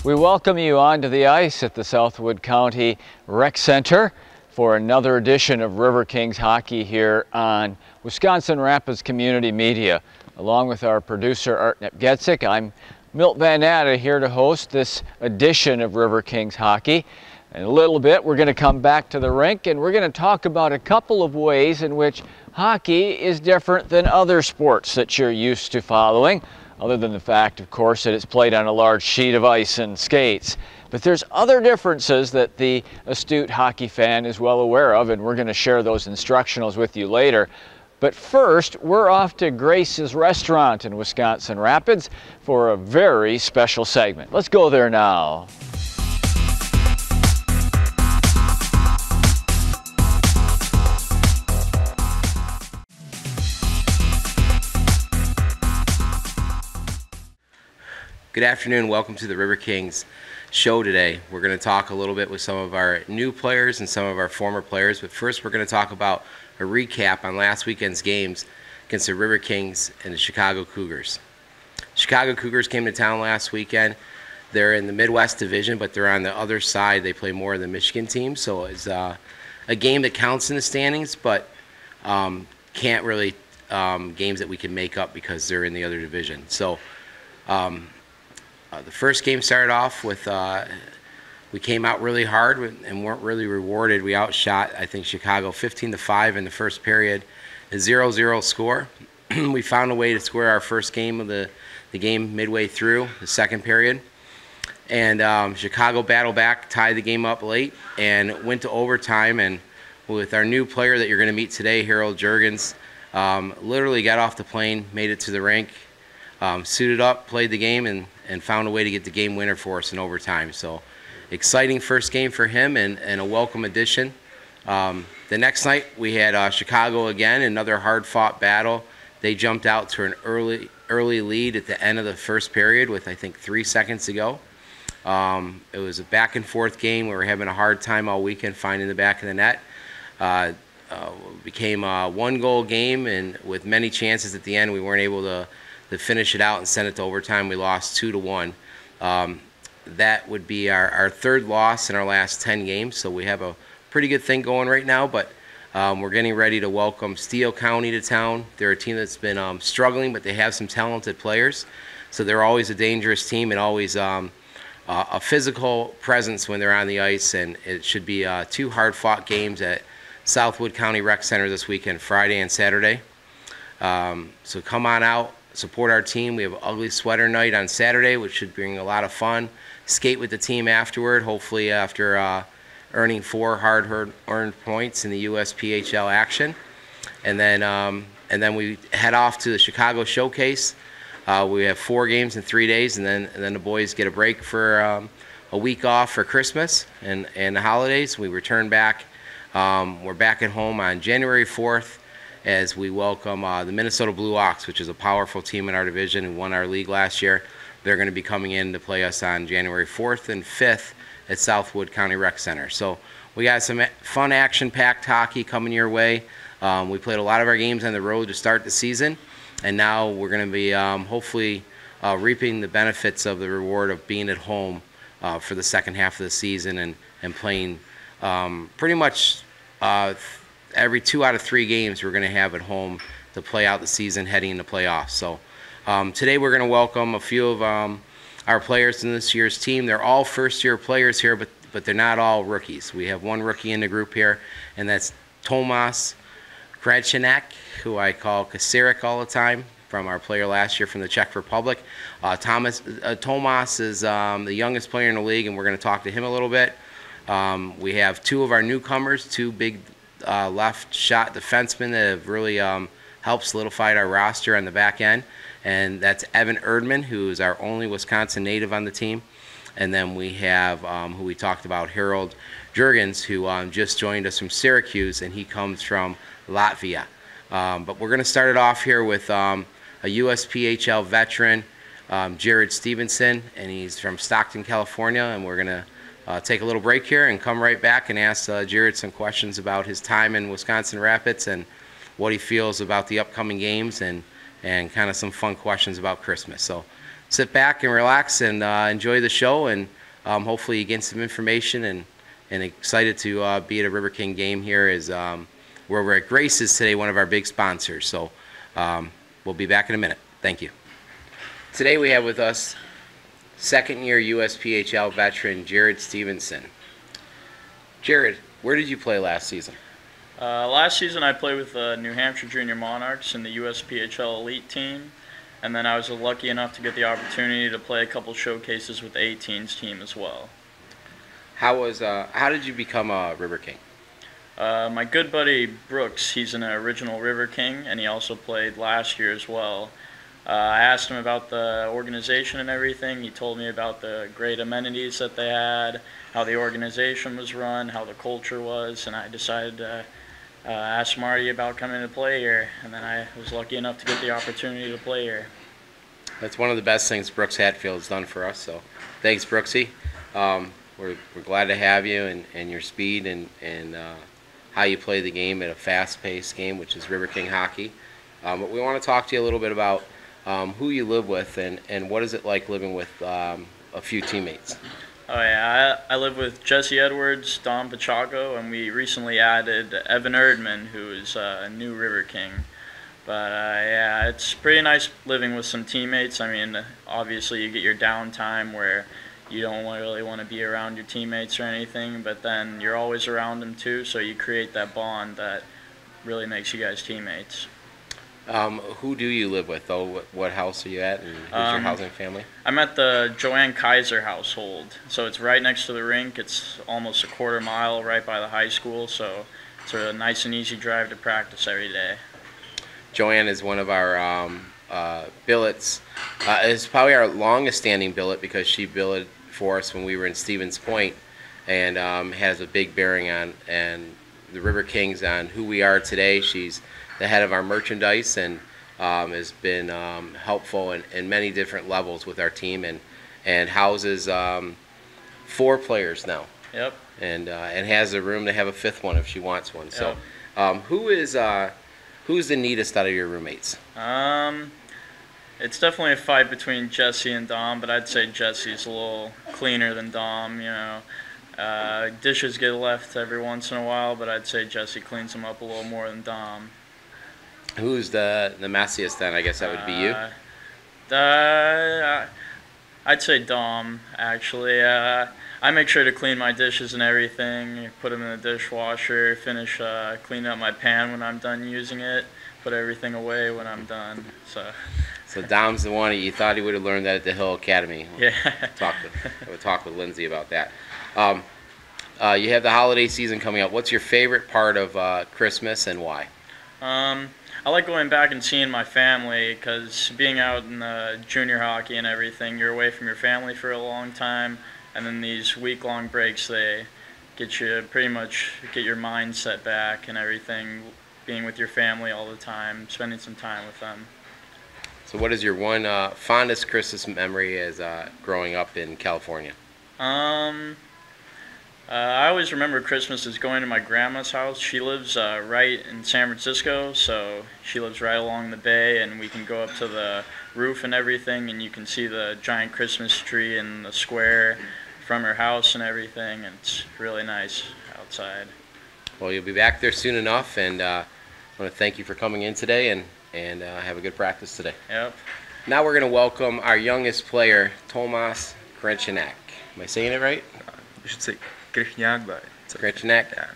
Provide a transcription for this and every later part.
We welcome you onto the ice at the Southwood County Rec Center for another edition of Riverkings Hockey here on Wisconsin Rapids Community Media. Along with our producer Art Napgezek, I'm Milton Natta here to host this edition of Riverkings Hockey. In a little bit we're going to come back to the rink and we're going to talk about a couple of ways in which hockey is different than other sports that you're used to following, other than the fact, of course, that it's played on a large sheet of ice and skates. But there's other differences that the astute hockey fan is well aware of, and we're going to share those instructionals with you later. But first, we're off to Grace's Restaurant in Wisconsin Rapids for a very special segment. Let's go there now. Good afternoon, welcome to the Riverkings Show today. We're going to talk a little bit with some of our new players and some of our former players, but first we're going to talk about a recap on last weekend's games against the Riverkings and the Chicago Cougars. Chicago Cougars came to town last weekend. They're in the Midwest Division, but they're on the other side. They play more of the Michigan team, so it's a game that counts in the standings, but can't really games that we can make up because they're in the other division. So the first game started off with we came out really hard and weren't really rewarded. We outshot, I think, Chicago 15-5 in the first period, a 0-0 score. We found a way to score our first game of the game midway through the second period. And Chicago battled back, tied the game up late, and went to overtime. And with our new player that you're going to meet today, Harold Jurgens, literally got off the plane, made it to the rink, suited up, played the game, and found a way to get the game winner for us in overtime. So exciting first game for him and a welcome addition. The next night we had Chicago again, another hard-fought battle. They jumped out to an early lead at the end of the first period with, I think, 3 seconds to go. It was a back-and-forth game. We were having a hard time all weekend finding the back of the net. It became a one-goal game, and with many chances at the end, we weren't able to finish it out and send it to overtime. We lost 2-1. That would be our third loss in our last 10 games, so we have a pretty good thing going right now, but we're getting ready to welcome Steele County to town. They're a team that's been struggling, but they have some talented players, so they're always a dangerous team and always a physical presence when they're on the ice, and it should be 2 hard-fought games at Southwood County Rec Center this weekend, Friday and Saturday. So come on out. Support our team. We have an ugly sweater night on Saturday, which should bring a lot of fun. Skate with the team afterward, hopefully after earning 4 hard-earned points in the USPHL action. And then we head off to the Chicago Showcase. We have 4 games in 3 days, and then the boys get a break for a week off for Christmas and the holidays. We return back. We're back at home on January 4th. As we welcome the Minnesota Blue Ox, which is a powerful team in our division who won our league last year. They're going to be coming in to play us on January 4th and 5th at Southwood County Rec Center. So we got some fun action-packed hockey coming your way. We played a lot of our games on the road to start the season, and now we're going to be hopefully reaping the benefits of the reward of being at home for the second half of the season and playing pretty much every 2 out of 3 games we're going to have at home to play out the season heading into playoffs. So today we're going to welcome a few of our players in this year's team. They're all first-year players here, but they're not all rookies. We have one rookie in the group here, and that's Tomas Krajčenek, who I call Kasarik all the time, from our player last year from the Czech Republic. Tomas is the youngest player in the league, and we're going to talk to him a little bit. We have 2 of our newcomers, 2 big left shot defensemen that have really helped solidify our roster on the back end, and that's Evan Erdman, who is our only Wisconsin native on the team, and then we have who we talked about, Harold Jurgens, who just joined us from Syracuse, and he comes from Latvia. But we're going to start it off here with a USPHL veteran, Jared Stevenson, and he's from Stockton, California, and we're going to take a little break here and come right back and ask Jared some questions about his time in Wisconsin Rapids and what he feels about the upcoming games and kind of some fun questions about Christmas. So sit back and relax and enjoy the show, and hopefully you gain some information, and excited to be at a River King game here as where we're at Grace's today, one of our big sponsors. So we'll be back in a minute. Thank you. Today we have with us second-year USPHL veteran Jared Stevenson. Jared, where did you play last season? Last season I played with the New Hampshire Junior Monarchs in the USPHL Elite team, and then I was lucky enough to get the opportunity to play a couple showcases with the 18s team as well. How did you become a River King? My good buddy Brooks, he's an original River King, and he also played last year as well. I asked him about the organization and everything. He told me about the great amenities that they had, how the organization was run, how the culture was, and I decided to ask Marty about coming to play here, and then I was lucky enough to get the opportunity to play here. That's one of the best things Brooks Hatfield's done for us, so thanks, Brooksy. We're glad to have you, and your speed and how you play the game at a fast-paced game, which is River King hockey. But we want to talk to you a little bit about who you live with, and what is it like living with a few teammates? Oh yeah, I live with Jesse Edwards, Don Pachaco, and we recently added Evan Erdman, who is a new River King. But yeah, it's pretty nice living with some teammates. I mean, obviously you get your downtime where you don't really want to be around your teammates or anything, but then you're always around them too, so you create that bond that really makes you guys teammates. Who do you live with, though? What house are you at, and who's your housing family? I'm at the Joanne Kaiser household, so it's right next to the rink. It's almost a quarter mile right by the high school, so it's a nice and easy drive to practice every day. Joanne is one of our billets. It's probably our longest standing billet because she billeted for us when we were in Stevens Point, and has a big bearing on the River Kings on who we are today. She's the head of our merchandise, and has been helpful in many different levels with our team, and houses 4 players now. Yep. And has a room to have a 5th one if she wants one. Yep. So who's the neatest out of your roommates? It's definitely a fight between Jesse and Dom, but I'd say Jesse's a little cleaner than Dom, you know. Dishes get left every once in a while, but I'd say Jesse cleans them up a little more than Dom. Who's the messiest then? I guess that would be you? I'd say Dom, actually. I make sure to clean my dishes and everything, put them in the dishwasher, finish cleaning up my pan when I'm done using it, put everything away when I'm done. So Dom's the one. You thought he would have learned that at the Hill Academy. Yeah. I would talk with Lindsay about that. You have the holiday season coming up. What's your favorite part of Christmas, and why? I like going back and seeing my family, because being out in the junior hockey and everything, you're away from your family for a long time, and then these week-long breaks, they get you pretty much get your mind set back and everything, being with your family all the time, spending some time with them. So what is your one fondest Christmas memory as growing up in California? I always remember Christmas as going to my grandma's house. She lives right in San Francisco, so she lives right along the bay, and we can go up to the roof and everything, and you can see the giant Christmas tree in the square from her house and everything, and it's really nice outside. Well, you'll be back there soon enough, and I want to thank you for coming in today, and have a good practice today. Yep. Now we're going to welcome our youngest player, Tomas Krejciak. Am I saying it right? You should say Krejciak, but it's okay. Krejciak.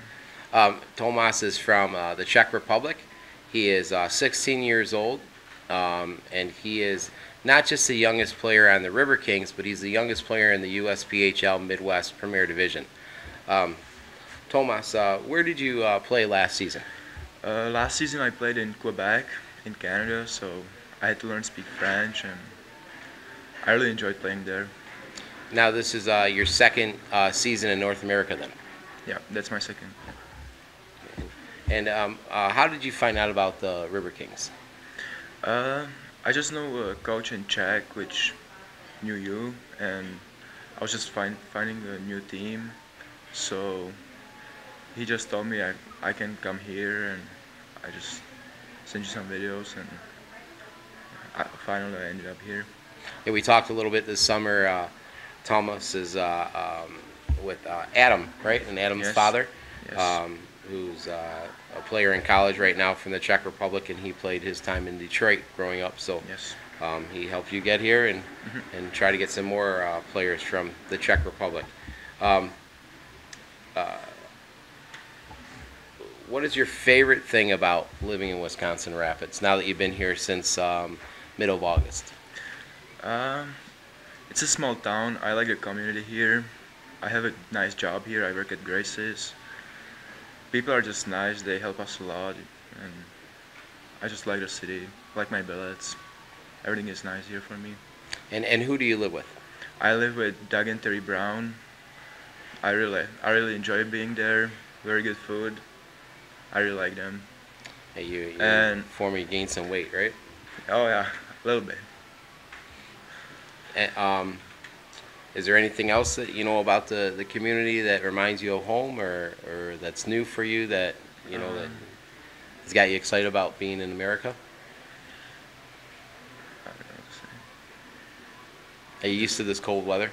Yeah. Tomas is from the Czech Republic. He is 16 years old, and he is not just the youngest player on the River Kings, but he's the youngest player in the USPHL Midwest Premier Division. Tomas, where did you play last season? Last season I played in Quebec, in Canada, so I had to learn to speak French, and I really enjoyed playing there. Now this is your second season in North America then? Yeah, that's my second. And how did you find out about the River Kings? I just know a coach in Czech which knew you, and I was just finding a new team, so he just told me I can come here, and I just sent you some videos, and finally I ended up here. Yeah, we talked a little bit this summer. Thomas is with Adam, right? And Adam's Yes. father, Yes. who's a player in college right now from the Czech Republic, and he played his time in Detroit growing up. So Yes. he helped you get here and try to get some more players from the Czech Republic. What is your favorite thing about living in Wisconsin Rapids now that you've been here since middle of August? It's a small town. I like the community here. I have a nice job here. I work at Grace's. People are just nice. They help us a lot, and I just like the city. Like my billets. Everything is nice here for me. And who do you live with? I live with Doug and Terry Brown. I really enjoy being there. Very good food. I really like them. Hey, you And- before me gained some weight, right? Oh yeah, a little bit. And, is there anything else that you know about the community that reminds you of home, or that's new for you that you know that has got you excited about being in America? I don't know what to say. Are you used to this cold weather?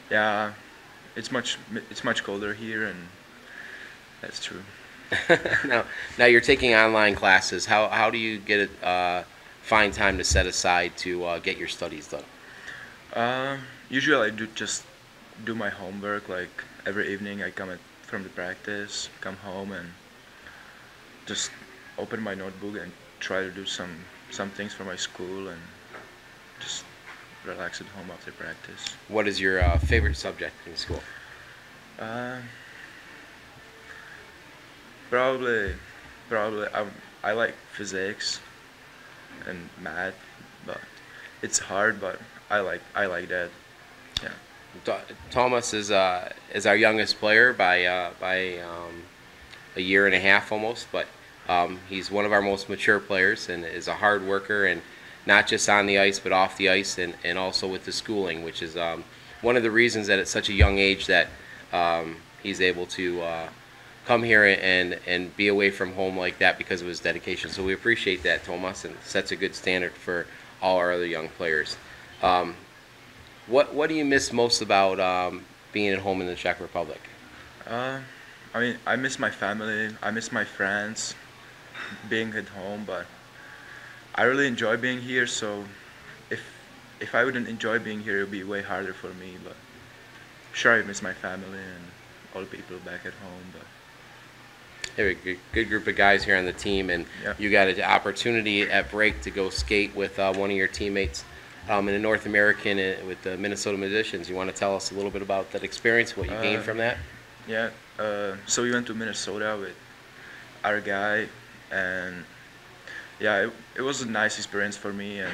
Yeah, it's much colder here, and that's true. Now you're taking online classes. How do you get find time to set aside to get your studies done? Usually I just do my homework. Like every evening, I come from the practice, come home, and just open my notebook and try to do some things for my school, and just relax at home after practice. What is your favorite subject in school? Probably I like physics and math, but it's hard. But I like that. Yeah. Thomas is our youngest player by a year and a half almost, but he's one of our most mature players and is a hard worker, and not just on the ice but off the ice, and also with the schooling, which is one of the reasons that at such a young age that he's able to come here and be away from home like that because of his dedication. So we appreciate that, Thomas, and sets a good standard for all our other young players. What do you miss most about being at home in the Czech Republic? I mean, I miss my family. I miss my friends, being at home. But I really enjoy being here. So if I wouldn't enjoy being here, it would be way harder for me. But sure, I miss my family and all the people back at home. But Hey, a good group of guys here on the team, and yeah. you got an opportunity at break to go skate with one of your teammates in the North American with the Minnesota Magicians. You want to tell us a little bit about that experience, what you gained from that? Yeah. So we went to Minnesota with our guy, and yeah, it was a nice experience for me, and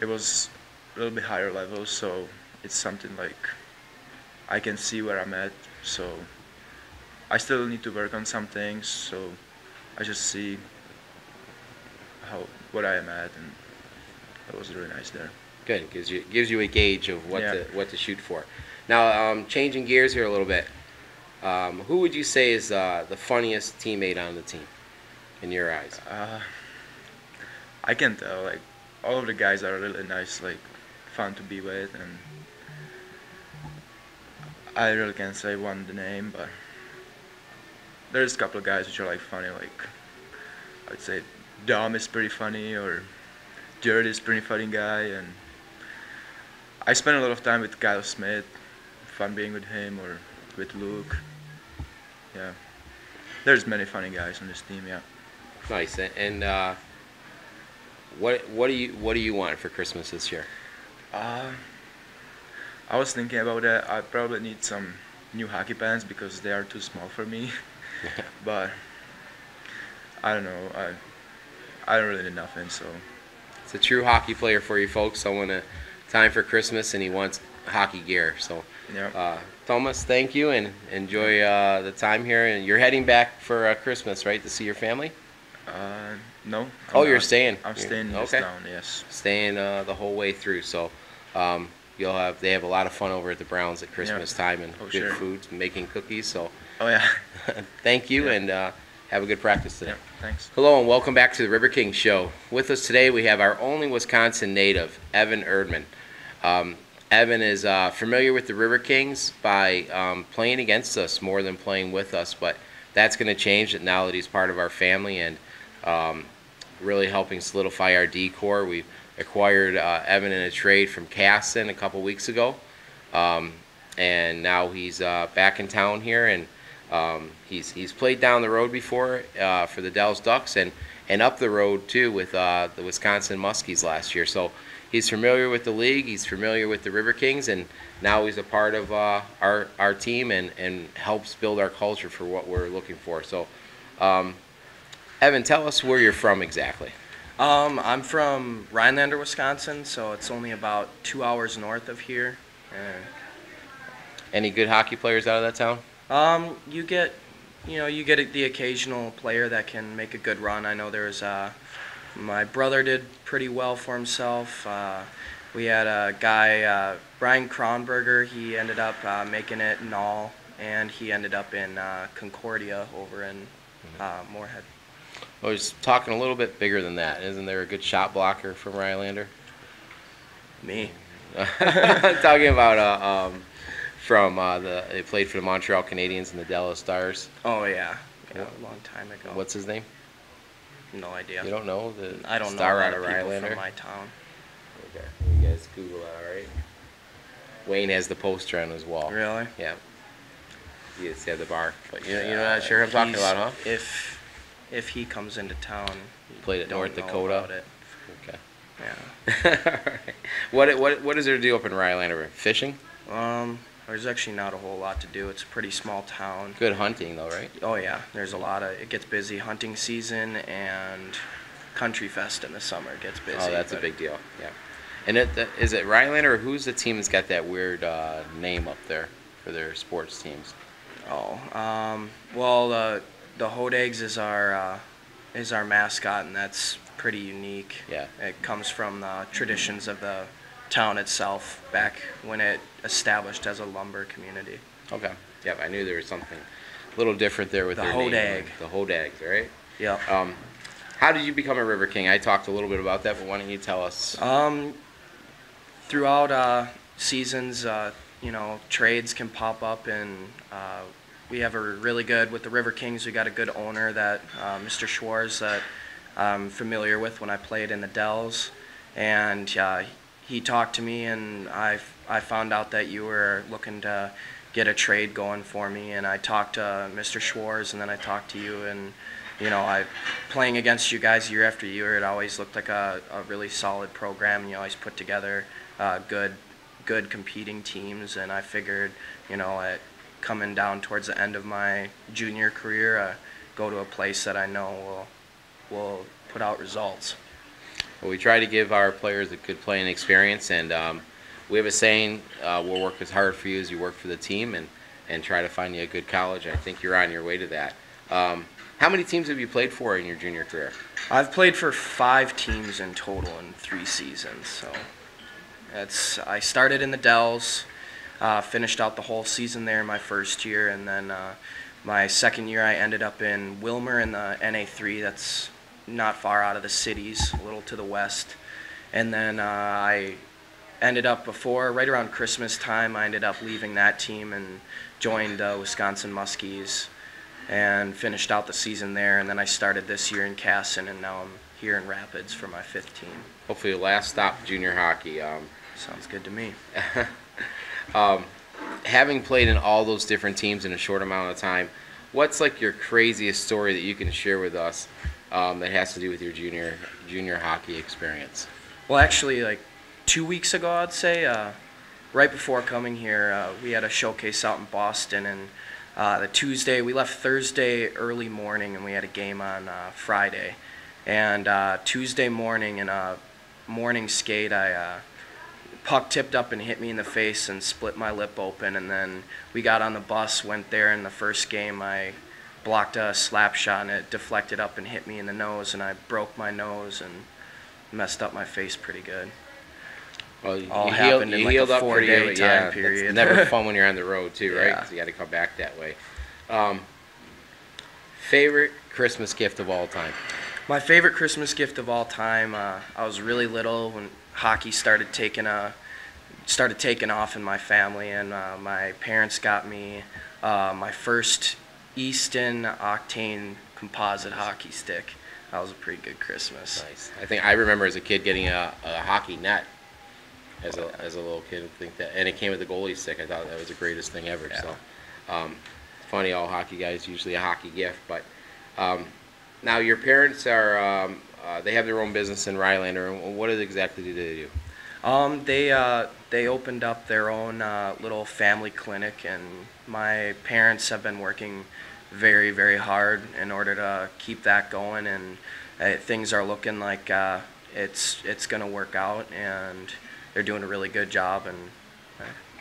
it was a little bit higher level, so it's something like I can see where I'm at. So I still need to work on some things, so I just see what I am at, and that was really nice there. Good, gives you a gauge of what Yeah. to shoot for. Now, changing gears here a little bit, who would you say is the funniest teammate on the team, in your eyes? I can tell, like, all of the guys are really nice, like, fun to be with, and I really can't say the name, but there's a couple of guys which are like funny, like I'd say Dom is pretty funny, or Jared is pretty funny guy, and I spend a lot of time with Kyle Smith, fun being with him, or with Luke. Yeah, there's many funny guys on this team. Yeah. Nice. And what do you want for Christmas this year? I was thinking about that. I probably need some new hockey pants because they are too small for me. But I don't know. I don't really need nothing. So It's a true hockey player for you folks. Someone time for Christmas, and he wants hockey gear. So, yeah. Thomas, thank you, and enjoy the time here. And you're heading back for Christmas, right, to see your family? No. I'm You're not. staying. I'm staying in this okay. town. Yes. Staying the whole way through. So, they have a lot of fun over at the Browns at Christmas time, and Oh, good sure. food, making cookies. So, Oh yeah. thank you, Yeah. and Have a good practice today. Yeah, thanks. Hello and welcome back to the Riverkings Show. With us today we have our only Wisconsin native, Evan Erdman. Evan is familiar with the Riverkings by playing against us more than playing with us, but that's going to change now that he's part of our family and really helping solidify our D core. We acquired Evan in a trade from Casson a couple weeks ago, and now he's back in town here, and he's played down the road before for the Dells Ducks and up the road too with the Wisconsin Muskies last year. So he's familiar with the league, he's familiar with the Riverkings, and now he's a part of our team and helps build our culture for what we're looking for. So Evan, tell us where you're from exactly. I'm from Rhinelander, Wisconsin, so it's only about 2 hours north of here. Any good hockey players out of that town? You get the occasional player that can make a good run. I know there's my brother did pretty well for himself. We had a guy, Brian Kronberger. He ended up making it in all, and he ended up in Concordia over in Moorhead. Well, he's talking a little bit bigger than that. Isn't there a good shot blocker from Rhinelander? Me. Talking about they played for the Montreal Canadiens and the Dallas Stars. Oh yeah, a long time ago. What's his name? No idea. You don't know I don't star know out of people Rhinelander? from my town. Okay, you guys Google that, all right? Wayne has the poster on his wall. Really? Yeah. You just have the bar, but you're not sure what I'm talking about, huh? If he comes into town, Played at don't North know Dakota. about it. Okay. Yeah. All right. What is there to do up in Rhinelander? Fishing? There's actually not a whole lot to do. It's a pretty small town. Good hunting though, right? Oh yeah, there's a lot of. It gets busy hunting season and Country Fest in the summer gets busy. Oh, that's a big deal. Yeah. And is it Rhinelander or who's the team that's got that weird name up there for their sports teams? Oh, well, the Hodags is our mascot, and that's pretty unique. Yeah. It comes from the traditions of the town itself back when it established as a lumber community. Okay. Yep, I knew there was something a little different there with The their Hodag. name. The Hodags, right? Yep. How did you become a River King? I talked a little bit about that, but why don't you tell us? Throughout seasons, trades can pop up, and we have a really good, with the Riverkings, we got a good owner that, Mr. Schwartz, that I'm familiar with when I played in the Dells, and he talked to me, and I found out that you were looking to get a trade going for me, and I talked to Mr. Schwartz, and then I talked to you, and playing against you guys year after year, it always looked like a really solid program, and you always put together good competing teams, and I figured, coming down towards the end of my junior career, go to a place that I know will put out results. Well, we try to give our players a good playing experience, and we have a saying, we'll work as hard for you as you work for the team, and try to find you a good college, and I think you're on your way to that. How many teams have you played for in your junior career? I've played for 5 teams in total in 3 seasons, so I started in the Dells, finished out the whole season there in my first year, and then my second year I ended up in Wilmer in the NA3. That's not far out of the cities, a little to the west. And then I ended up right around Christmas time, I ended up leaving that team and joined Wisconsin Muskies and finished out the season there. And then I started this year in Casson, and now I'm here in Rapids for my 5th team. Hopefully your last stop junior hockey. Sounds good to me. Having played in all those different teams in a short amount of time, what's like your craziest story that you can share with us that has to do with your junior hockey experience? Well, actually, like 2 weeks ago, I'd say, right before coming here, we had a showcase out in Boston, and we left Thursday early morning, and we had a game on Friday. And Tuesday morning in a morning skate, puck tipped up and hit me in the face and split my lip open, and then we got on the bus, went there, and the first game I blocked a slap shot, and it deflected up and hit me in the nose, and I broke my nose and messed up my face pretty good. Well, All happened in like a 4-day time period. It's never fun when you're on the road too, right? Yeah. Because you got to come back that way. Favorite Christmas gift of all time? My favorite Christmas gift of all time. I was really little when hockey started taking off in my family, and my parents got me my first Easton Octane composite hockey stick. That was a pretty good Christmas. Nice. I think I remember as a kid getting a hockey net as a little kid. I think that, and it came with the goalie stick. I thought that was the greatest thing ever. Yeah. So, funny, all hockey guys usually a hockey gift. But now your parents are they have their own business in Rylander. And what exactly do they do? They opened up their own little family clinic, and my parents have been working very, very hard in order to keep that going, and things are looking like it's going to work out, and they're doing a really good job. And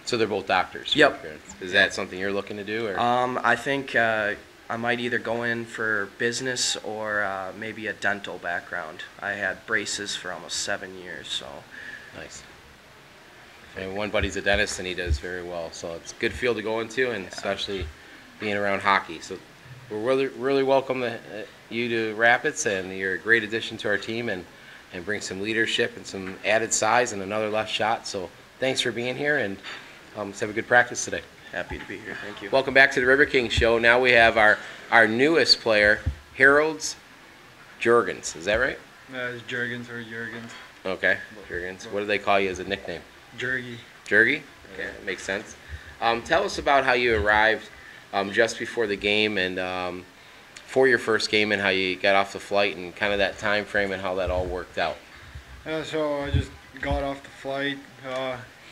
so they're both doctors. Yep. Is that something you're looking to do? Or? I think I might either go in for business or maybe a dental background. I had braces for almost 7 years, so. Nice. And one buddy's a dentist, and he does very well. So it's a good field to go into, and especially being around hockey. So we're really welcome you to Rapids, and you're a great addition to our team, and bring some leadership and some added size and another left shot. So thanks for being here, and let's have a good practice today. Happy to be here. Thank you. Welcome back to the Riverkings Show. Now we have our newest player, Harold Jurgens. Is that right? It's Jurgens or Jurgens. Okay, Jurgens. What do they call you as a nickname? Jurgy. Jurgy? Okay, that makes sense. Tell us about how you arrived just before the game, and for your first game, and how you got off the flight, and kind of that time frame and how that all worked out. Yeah, so I just got off the flight.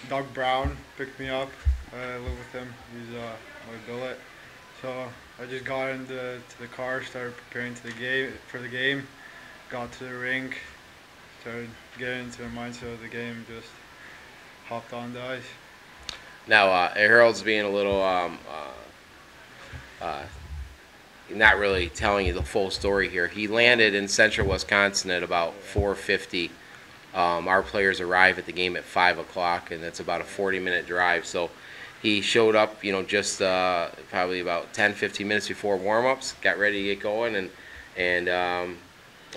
Doug Brown picked me up. I live with him. He's my billet. So I just got into the car, started preparing for the game, got to the rink, started getting into the mindset of the game, just hopped on the ice. Now, Harold's being a little not really telling you the full story here. He landed in central Wisconsin at about 4:50. Our players arrive at the game at 5 o'clock, and that's about a 40-minute drive. So he showed up, just probably about 10-15 minutes before warm-ups, got ready to get going. And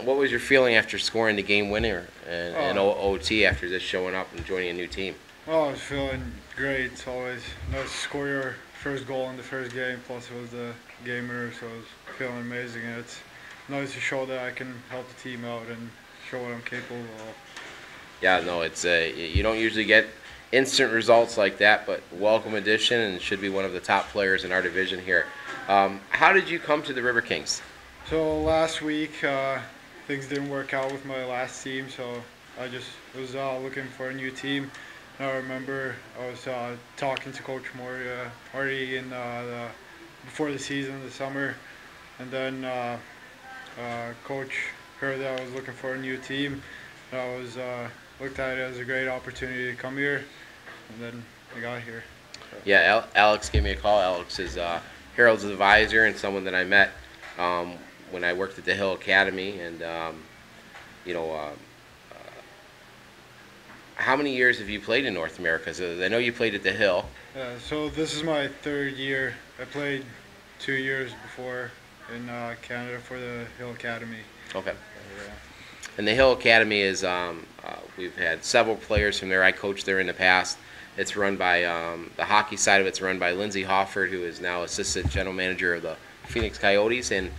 what was your feeling after scoring the game winner and OT after just showing up and joining a new team? Oh, I was feeling great. It's always nice to score your first goal in the first game, plus it was the game winner, so I was feeling amazing. And it's nice to show that I can help the team out and show what I'm capable of. Yeah, no, it's you don't usually get instant results like that, but welcome addition, and should be one of the top players in our division here. How did you come to the Riverkings? So last week, things didn't work out with my last team, so I just was looking for a new team. And I remember I was talking to Coach Marty before the season, the summer, and then Coach heard that I was looking for a new team. And I was looked at it as a great opportunity to come here, and then I got here. Yeah, Alex gave me a call. Alex is Harold's advisor and someone that I met when I worked at the Hill Academy, and how many years have you played in North America? So I know you played at the Hill. Yeah, so this is my third year. I played 2 years before in Canada for the Hill Academy. Okay. And the Hill Academy is, we've had several players from there. I coached there in the past. It's run by, the hockey side of it's run by Lindsey Hofford, who is now assistant general manager of the Phoenix Coyotes. And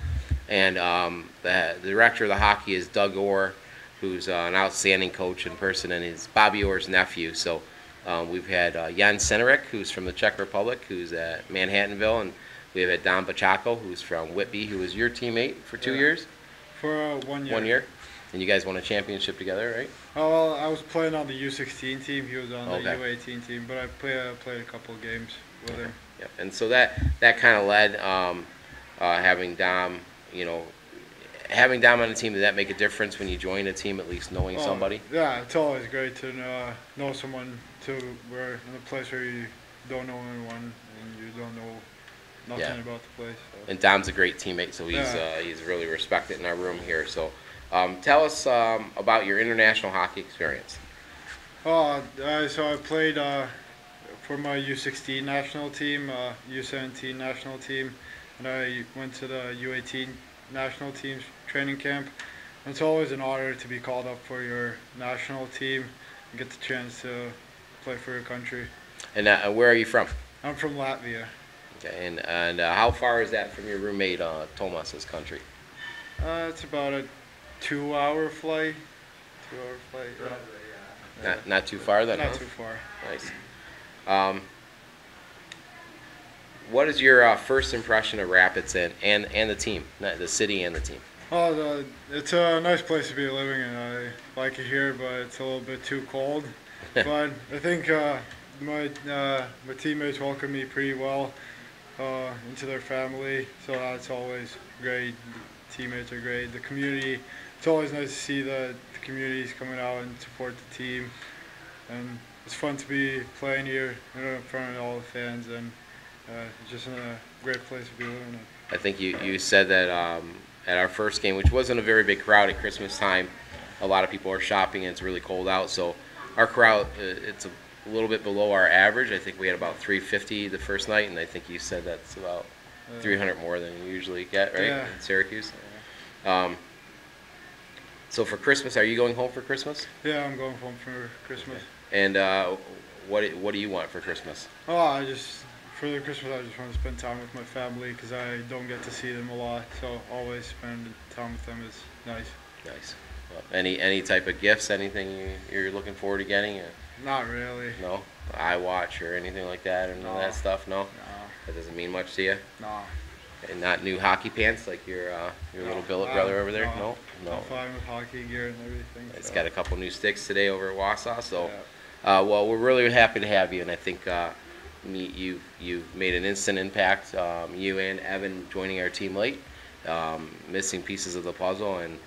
the director of the hockey is Doug Orr, who's an outstanding coach in person, and he's Bobby Orr's nephew. So we've had Jan Senerek, who's from the Czech Republic, who's at Manhattanville, and we've had Don Bachako, who's from Whitby, who was your teammate for 2 years? For 1 year. 1 year. And you guys won a championship together, right? Oh, well, I was playing on the U16 team. He was on the Okay. U18 team, but I played a couple of games with him. Yep. And so that kind of led having Dom, having Dom on the team. Did that make a difference when you join a team, at least knowing somebody? Yeah, it's always great to know someone where in a place where you don't know anyone and you don't know nothing about the place. So. And Dom's a great teammate, so he's really respected in our room here. So tell us about your international hockey experience. So I played for my U16 national team, U17 national team, and I went to the U18 national team's training camp. And it's always an honor to be called up for your national team and get the chance to play for your country. And where are you from? I'm from Latvia. Okay, and how far is that from your roommate Tomas's country? It's about a 2-hour flight. 2-hour flight. Yeah. Not too far then. Not huh? too far. Nice. What is your first impression of Rapids and the team, the city and the team? Oh, it's a nice place to be living in. I like it here, but it's a little bit too cold. But I think my teammates welcome me pretty well into their family, so that's always great. The teammates are great. The community, it's always nice to see the communities coming out and support the team. And it's fun to be playing here in front of all the fans, and it's just a great place to be living in. I think you said that at our first game, which wasn't a very big crowd at Christmas time, a lot of people are shopping and it's really cold out. So our crowd, it's a little bit below our average. I think we had about 350 the first night, and I think you said that's about 300 more than you usually get, right, Yeah. in Syracuse. So for Christmas, are you going home for Christmas? Yeah, I'm going home for Christmas. And what do you want for Christmas? Oh, for the Christmas, I just want to spend time with my family because I don't get to see them a lot. So always spending time with them is nice. Nice. Well, any type of gifts? Anything you're looking forward to getting? Not really. No, iWatch or anything like that, and all that stuff. No, No. that doesn't mean much to you. No. And not new hockay pants like your little billet brother over there. No. I'm fine with hockey gear and everything. It's so. got a couple new sticks today over at Wausau. So, Yeah. well, we're really happy to have you, and I think you've made an instant impact. You and Evan joining our team late, missing pieces of the puzzle, and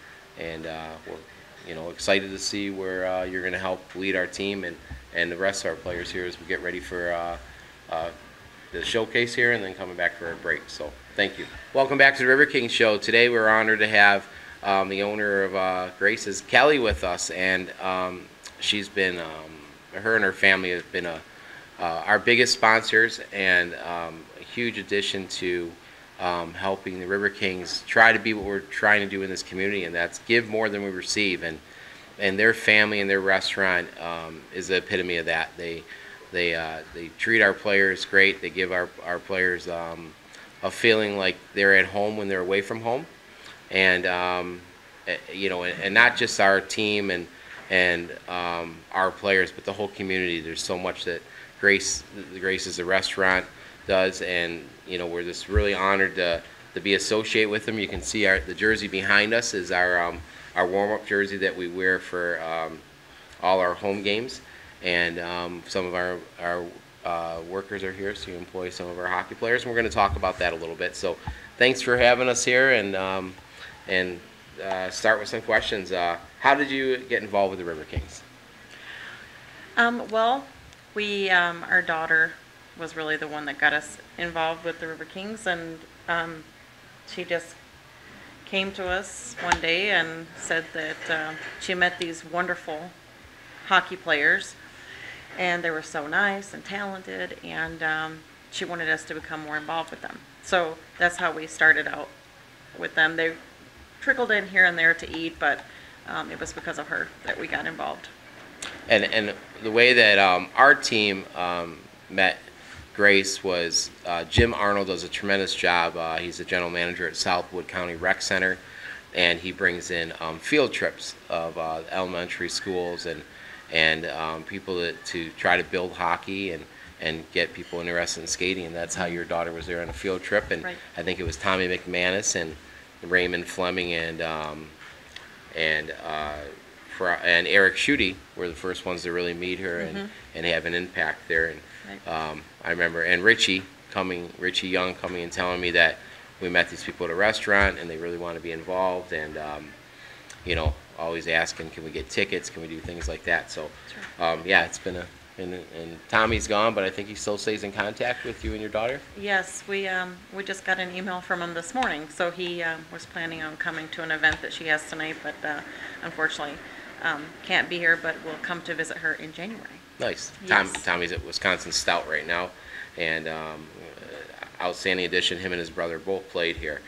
we're excited to see where you're going to help lead our team and the rest of our players here as we get ready for the showcase here and then coming back for a break. So thank you. Welcome back to the Riverkings Show. Today we're honored to have the owner of Grace's, Kelly, with us, and she's been her and her family have been our biggest sponsors and a huge addition to helping the Riverkings try to be what we're trying to do in this community, and that's give more than we receive. And their family and their restaurant is the epitome of that. They treat our players great. They give our players a feeling like they're at home when they're away from home, and and not just our team and our players, but the whole community. There's so much that Grace is a restaurant does, and we're just really honored to be associated with them. You can see the jersey behind us is our warm-up jersey that we wear for all our home games, and some of our workers are here, so you employ some of our hockey players, and we're going to talk about that a little bit. So thanks for having us here, and start with some questions. How did you get involved with the Riverkings? Well, our daughter was really the one that got us involved with the Riverkings, and she just came to us one day and said that she met these wonderful hockey players, and they were so nice and talented, and she wanted us to become more involved with them. So that's how we started out with them. They trickled in here and there to eat, but it was because of her that we got involved. And the way that our team met Grace was Jim Arnold does a tremendous job. He's the general manager at Southwood County Rec Center, and he brings in field trips of elementary schools and people to try to build hockey and get people interested in skating. And that's how your daughter was there on a field trip. And right. I think it was Tommy McManus and Raymond Fleming and Eric Schutte were the first ones to really meet her and have an impact there. And Right. I remember, and Richie Young coming and telling me that we met these people at a restaurant and they really want to be involved, and always asking, can we get tickets, can we do things like that. So yeah, it's been and Tommy's gone, but I think he still stays in contact with you and your daughter. Yes, we just got an email from him this morning, so he was planning on coming to an event that she has tonight, but unfortunately can't be here, but will come to visit her in January. Nice. Yes. Tommy's at Wisconsin Stout right now, and outstanding addition. Him and his brother both played here.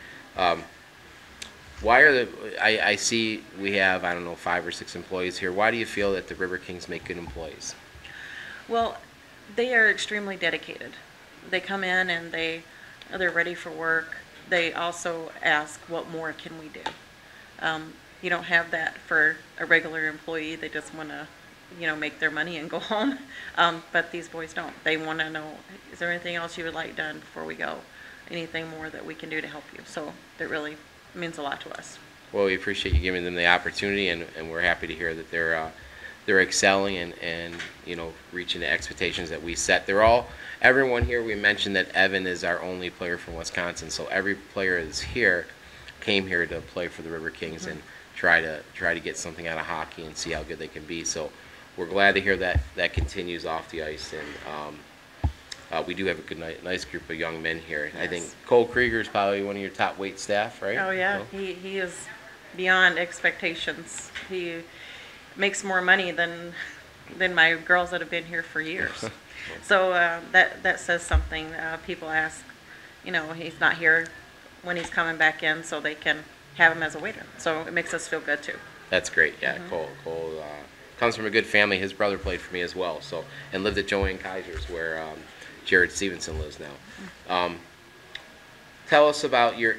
Why are I see we have, I don't know, 5 or 6 employees here. Why do you feel that the River Kings make good employees? Well, they are extremely dedicated. They come in and they're ready for work. They also ask, what more can we do? You don't have that for a regular employee. They just want to, make their money and go home. But these boys don't. They want to know, is there anything else you would like done before we go? Anything more that we can do to help you? So that really means a lot to us. Well, we appreciate you giving them the opportunity, and we're happy to hear that they're excelling and reaching the expectations that we set. Everyone here, we mentioned that Evan is our only player from Wisconsin, so every player that's here came here to play for the River Kings and try to get something out of hockey and see how good they can be. So we're glad to hear that continues off the ice, and we do have a nice group of young men here. Yes. I think Cole Krieger is probably one of your top weight staff, right? Oh yeah, so. He is beyond expectations. He makes more money than my girls that have been here for years. So that says something. People ask, he's not here when he's coming back in, so they can have him as a waiter. So it makes us feel good too. That's great. Yeah, Cole comes from a good family. His brother played for me as well, and lived at Joanne Kaiser's, where Jared Stevenson lives now. Tell us about your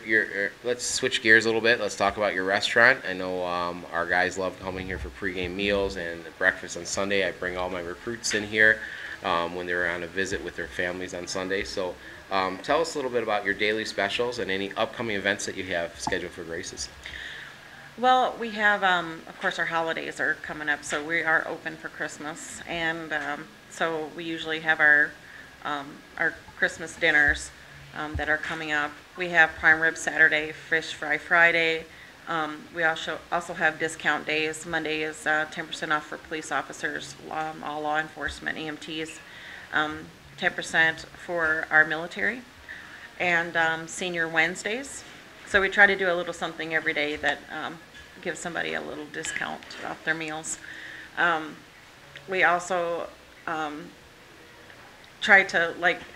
let's switch gears a little bit. Let's talk about your restaurant. I know our guys love coming here for pregame meals and breakfast on Sunday. I bring all my recruits in here when they're on a visit with their families on Sunday. So tell us a little bit about your daily specials and any upcoming events that you have scheduled for Graces. Well, we have, of course, our holidays are coming up, so we are open for Christmas, and so we usually have our Christmas dinners that are coming up. We have prime rib Saturday, fish fry Friday. We also have discount days. Monday is 10% off for police officers, all law enforcement, EMTs, 10% for our military, and Senior Wednesdays. So we try to do a little something every day that gives somebody a little discount off their meals. We also try to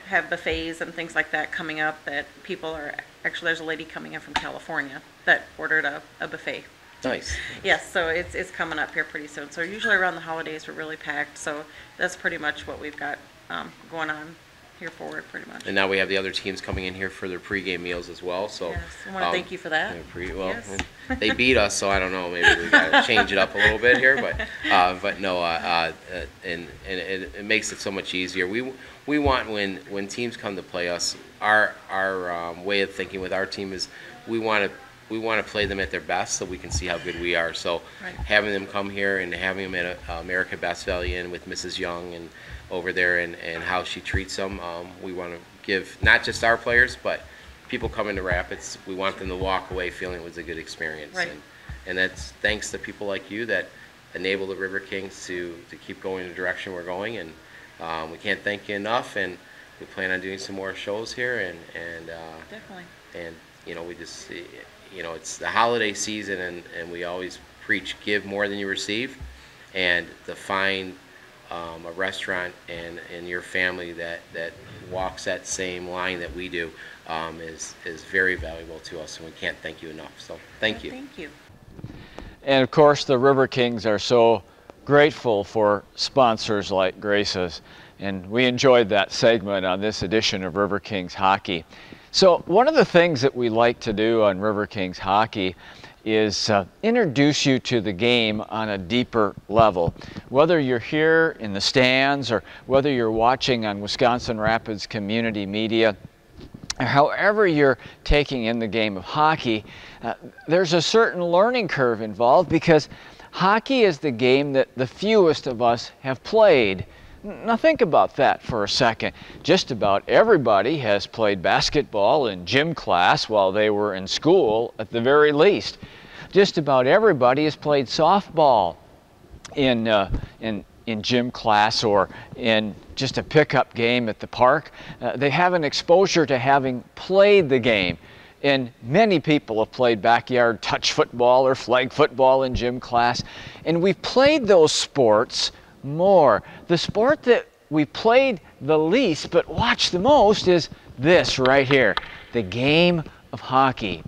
have buffets and things like that coming up that people are, actually there's a lady coming in from California that ordered a buffet. Nice. Yes, so it's coming up here pretty soon. So usually around the holidays we're really packed, so that's pretty much what we've got going on here forward pretty much. And now we have the other teams coming in here for their pregame meals as well. So yes, I want to thank you for that. Yes. They beat us, so I don't know. Maybe we got to change it up a little bit here, but no. And it makes it so much easier. We want when teams come to play us, our way of thinking with our team is we want to play them at their best so we can see how good we are. So having them come here and having them at America Best Value Inn with Mrs. Young and over there and how she treats them, we want to give not just our players but people coming to Rapids, we want them to walk away feeling it was a good experience. Right. And that's thanks to people like you that enable the River Kings to keep going in the direction we're going, and we can't thank you enough, and we plan on doing some more shows here, and definitely. And we just it's the holiday season, and we always preach give more than you receive, and to find a restaurant and your family that walks that same line that we do is very valuable to us, and we can't thank you enough. So thank you. Thank you. And of course the River Kings are so grateful for sponsors like Grace's, and we enjoyed that segment on this edition of River Kings Hockey. So one of the things that we like to do on River Kings Hockey is introduce you to the game on a deeper level. Whether you're here in the stands or whether you're watching on Wisconsin Rapids Community Media, however you're taking in the game of hockey, there's a certain learning curve involved because hockey is the game that the fewest of us have played. Now think about that for a second. Just about everybody has played basketball in gym class while they were in school at the very least. Just about everybody has played softball in gym class or in just a pickup game at the park. They have an exposure to having played the game. And many people have played backyard touch football or flag football in gym class. And we've played those sports more. The sport that we played the least but watched the most is this right here, the game of hockey.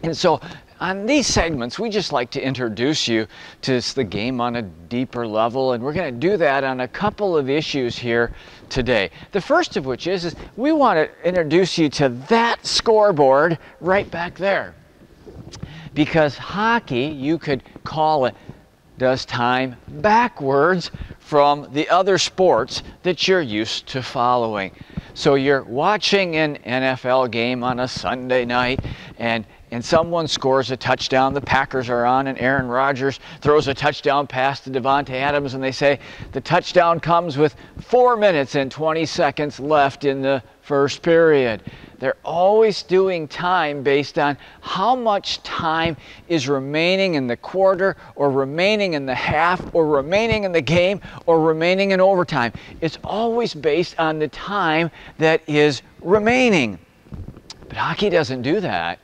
And so On these segments, we just like to introduce you to the game on a deeper level, and we're going to do that on a couple of issues here today. The first of which is we want to introduce you to that scoreboard right back there. Because hockey, you could call it, does time backwards from the other sports that you're used to following. So you're watching an NFL game on a Sunday night, and someone scores a touchdown, the Packers are on, and Aaron Rodgers throws a touchdown pass to Devontae Adams, and they say the touchdown comes with 4 minutes and 20 seconds left in the first period. They're always doing time based on how much time is remaining in the quarter, or remaining in the half, or remaining in the game, or remaining in overtime. It's always based on the time that is remaining. But hockey doesn't do that.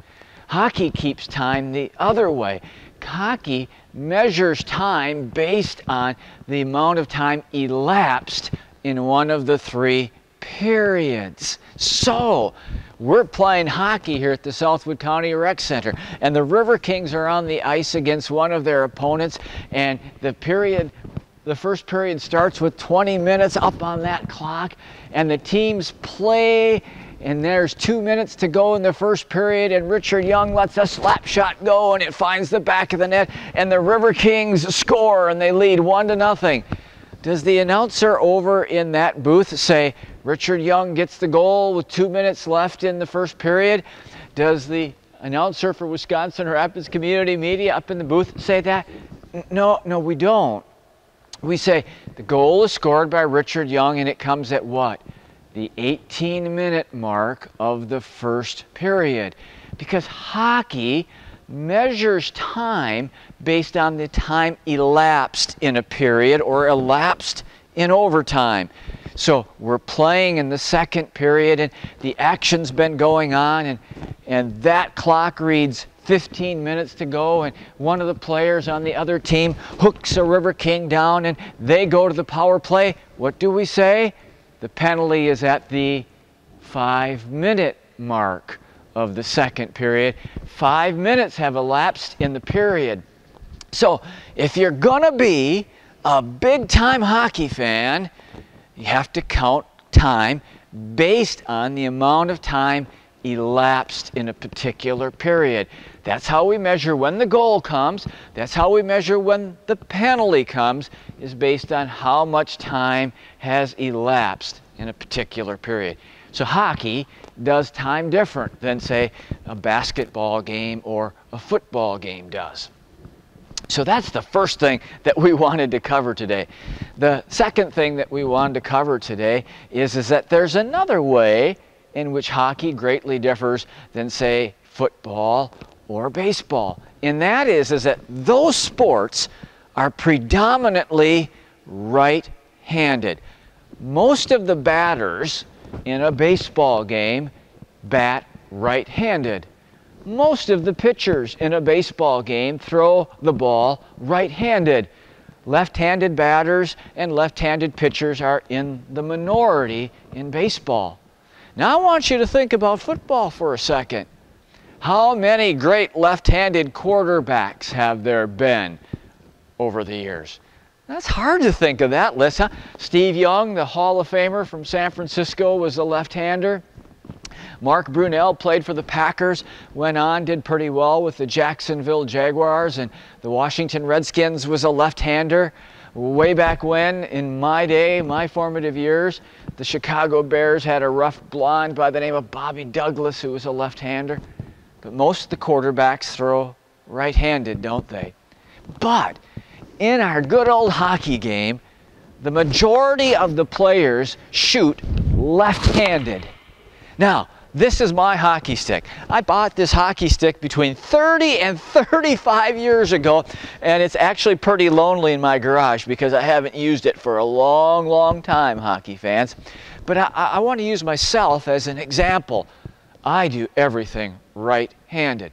Hockey keeps time the other way. Hockey measures time based on the amount of time elapsed in one of the 3 periods. So, we're playing hockey here at the Southwood County Rec Center, and the Riverkings are on the ice against one of their opponents, and the first period starts with 20 minutes up on that clock, and the teams play, and there's 2 minutes to go in the first period, and Richard Young lets a slap shot go, and it finds the back of the net, and the Riverkings score, and they lead 1-0. Does the announcer over in that booth say, Richard Young gets the goal with 2 minutes left in the first period? Does the announcer for Wisconsin Rapids Community Media up in the booth say that? No, we don't. We say the goal is scored by Richard Young, and it comes at what? The 18-minute mark of the first period. Because hockey measures time based on the time elapsed in a period, or elapsed in overtime. So we're playing in the second period, and the action's been going on, and that clock reads 15 minutes to go, and one of the players on the other team hooks a River King down, and they go to the power play. What do we say? The penalty is at the 5-minute mark of the second period. 5 minutes have elapsed in the period. So if you're gonna be a big-time hockey fan, you have to count time based on the amount of time elapsed in a particular period. That's how we measure when the goal comes. That's how we measure when the penalty comes, is based on how much time has elapsed in a particular period. So hockey does time different than, say, a basketball game or a football game does. So that's the first thing that we wanted to cover today. The second thing that we wanted to cover today is that there's another way in which hockey greatly differs than, say, football or baseball. And that is that those sports are predominantly right-handed. Most of the batters in a baseball game bat right-handed. Most of the pitchers in a baseball game throw the ball right-handed. Left-handed batters and left-handed pitchers are in the minority in baseball. Now I want you to think about football for a second. How many great left-handed quarterbacks have there been over the years? That's hard to think of that list, huh? Steve Young, the Hall of Famer from San Francisco, was a left-hander. Mark Brunell played for the Packers, went on, did pretty well with the Jacksonville Jaguars, and the Washington Redskins was a left-hander. Way back when, in my day, my formative years, the Chicago Bears had a rough blonde by the name of Bobby Douglas, who was a left-hander. But most of the quarterbacks throw right-handed, don't they? But in our good old hockey game, the majority of the players shoot left-handed. Now, this is my hockey stick. I bought this hockey stick between 30 and 35 years ago, and it's actually pretty lonely in my garage because I haven't used it for a long, long time, hockey fans. But I want to use myself as an example. I do everything right-handed.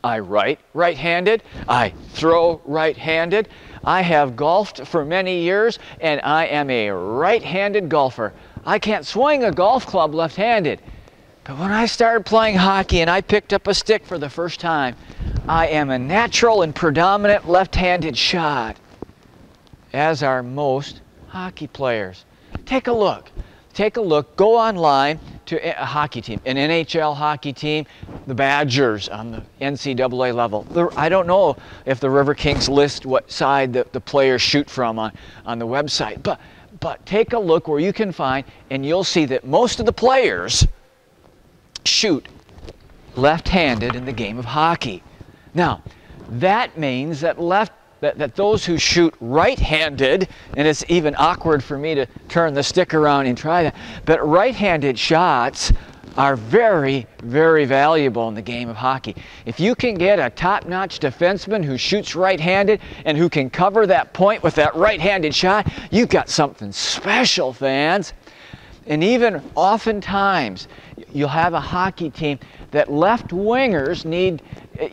I write right-handed. I throw right-handed. I have golfed for many years, and I am a right-handed golfer. I can't swing a golf club left-handed. But when I started playing hockey and I picked up a stick for the first time, I am a natural and predominant left-handed shot, as are most hockey players. Take a look. Take a look. Go online to a hockey team, an NHL hockey team, the Badgers on the NCAA level. I don't know if the Riverkings list what side the players shoot from on the website, but take a look where you can find, and you'll see that most of the players shoot left-handed in the game of hockey. Now, that means that those who shoot right-handed, and it's even awkward for me to turn the stick around and try that, but right-handed shots are very, very valuable in the game of hockey. If you can get a top-notch defenseman who shoots right-handed and who can cover that point with that right-handed shot, you've got something special, fans. And even oftentimes, you'll have a hockey team that left wingers need,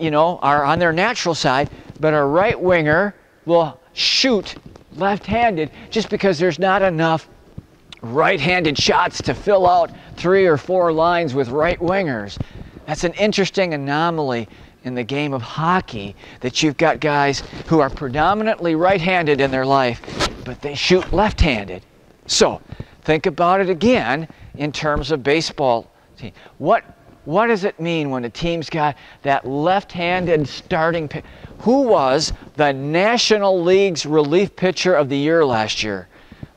are on their natural side, but a right winger will shoot left-handed just because there's not enough right-handed shots to fill out 3 or 4 lines with right wingers. That's an interesting anomaly in the game of hockey, that you've got guys who are predominantly right-handed in their life, but they shoot left-handed. So think about it again in terms of baseball team. What does it mean when a team's got that left-handed starting pitcher? Who was the National League's relief pitcher of the year last year?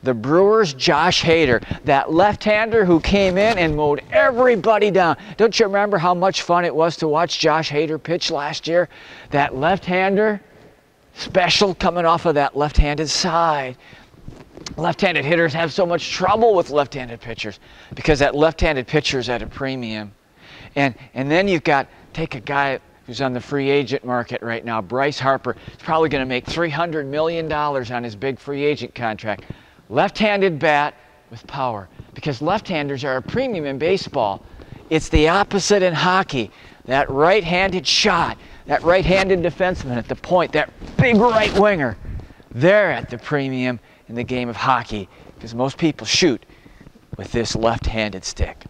The Brewers' Josh Hader, that left-hander who came in and mowed everybody down. Don't you remember how much fun it was to watch Josh Hader pitch last year? That left-hander, special coming off of that left-handed side. Left-handed hitters have so much trouble with left-handed pitchers because that left-handed pitcher's at a premium. And then you've got, take a guy who's on the free agent market right now, Bryce Harper. He's probably going to make $300 million on his big free agent contract. Left-handed bat with power, because left-handers are a premium in baseball. It's the opposite in hockey. That right-handed shot, that right-handed defenseman at the point, that big right winger, they're at the premium in the game of hockey, because most people shoot with this left-handed stick.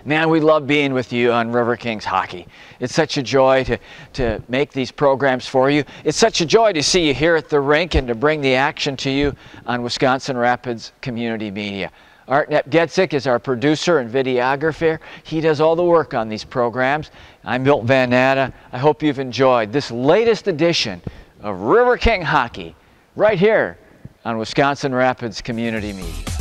Man, we love being with you on Riverkings Hockey. It's such a joy to make these programs for you. It's such a joy to see you here at the rink and to bring the action to you on Wisconsin Rapids Community Media. Art Napgezek is our producer and videographer. He does all the work on these programs. I'm Milton Van Natta. I hope you've enjoyed this latest edition of Riverking Hockey right here on Wisconsin Rapids Community Media.